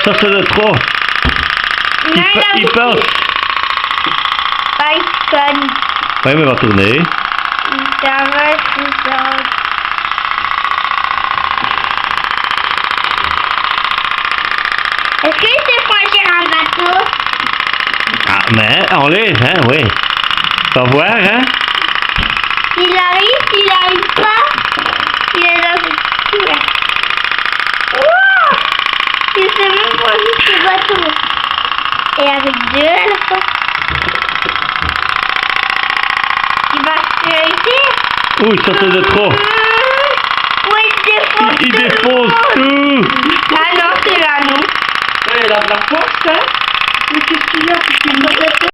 Ça c'est de trop. Il passe. Python. Oui, mais il va tourner. Ça va, c'est ça. Est-ce qu'il sait franchir un bateau? Ah, mais on laisse, hein, oui. Tu vas voir, hein. S'il arrive pas, il est dans cette couleur. Wouah! Il sait même pas juste le bateau. Et avec deux à la fois. Il va se réussir. Ouh, ça c'est de trop. Oui, Il défonce tout. Ah non, c'est là, non. Ouais, il a de la force, hein. Mais qu'est-ce qu'il y a? C'est une mauvaise